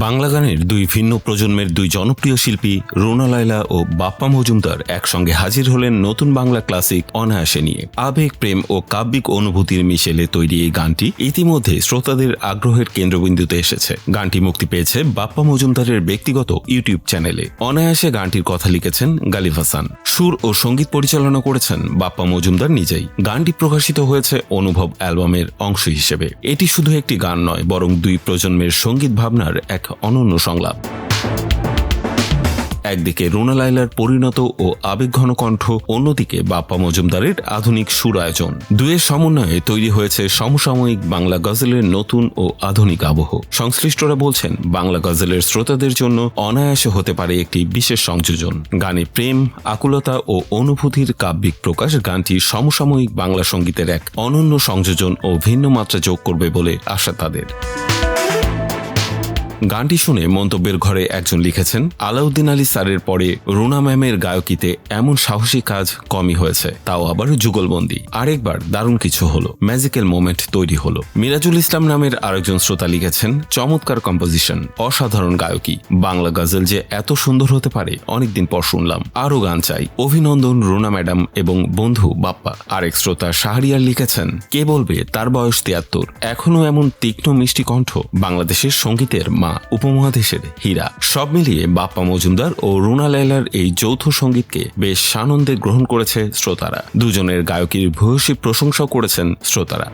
বাংলা গানের দুই ভিন্ন প্রজন্মের দুই জনপ্রিয় শিল্পী রুনা লায়লা ও বাপ্পা মজুমদার একসঙ্গে হাজির হলেন নতুন বাংলা ক্লাসিক অনায়াসে নিয়ে। আবেগ, প্রেম ও কাব্যিক অনুভূতির মিশেলে তৈরি এই গানটি ইতিমধ্যে শ্রোতাদের আগ্রহের কেন্দ্রবিন্দুতে এসেছে। গানটি মুক্তি পেয়েছে বাপ্পা মজুমদারের ব্যক্তিগত ইউটিউব চ্যানেলে। অনায়াসে গানটির কথা লিখেছেন গালিব হাসান, সুর ও সঙ্গীত পরিচালনা করেছেন বাপ্পা মজুমদার নিজেই। গানটি প্রকাশিত হয়েছে অনুভব অ্যালবামের অংশ হিসেবে। এটি শুধু একটি গান নয়, বরং দুই প্রজন্মের সঙ্গীত ভাবনার এক অনন্য সংলাপ। একদিকে রুনা লায়লার পরিণত ও আবেগঘন কণ্ঠ, অন্যদিকে বাপ্পা মজুমদারের আধুনিক সুর আয়োজন। দুয়ের সমন্বয়ে তৈরি হয়েছে সমসাময়িক বাংলা গজলের নতুন ও আধুনিক আবহ। সংশ্লিষ্টরা বলছেন, বাংলা গজলের শ্রোতাদের জন্য অনায়াসে হতে পারে একটি বিশেষ সংযোজন। গানে প্রেম, আকুলতা ও অনুভূতির কাব্যিক প্রকাশ গানটি সমসাময়িক বাংলা সঙ্গীতের এক অনন্য সংযোজন ও ভিন্ন মাত্রা যোগ করবে বলে আশা তাদের। গানটি শুনে মন্তব্যের ঘরে একজন লিখেছেন, আলাউদ্দিন আলী স্যারের পরে রুনা ম্যামের গায়কিতে এমন সাহসী কাজ কমই হয়েছে, তাও আবার যুগলবন্দি। আরেকবার দারুণ কিছু হলো, ম্যাজিক্যাল মোমেন্ট তৈরি হলো। মিরাজুল ইসলাম নামের আরেকজন শ্রোতা লিখেছেন, চমৎকার কম্পোজিশন, অসাধারণ গায়কি। বাংলা গজল যে এত সুন্দর হতে পারে অনেকদিন পর শুনলাম, আরও গান চাই। অভিনন্দন রুনা ম্যাডাম এবং বন্ধু বাপ্পা। আরেক শ্রোতা শাহরিয়ার লিখেছেন, কে বলবে তার বয়স 73, এখনও এমন তীক্ষ্ণ মিষ্টি কণ্ঠ। বাংলাদেশের সঙ্গীতের মা, উপমহাদেশের হীরা। সব মিলিয়ে বাপ্পা মজুমদার ও রুনা লায়লার এই যৌথ সঙ্গীতকে বেশ সানন্দে গ্রহণ করেছে শ্রোতারা। দুজনের গায়কির ভূয়সী প্রশংসাও করেছেন শ্রোতারা।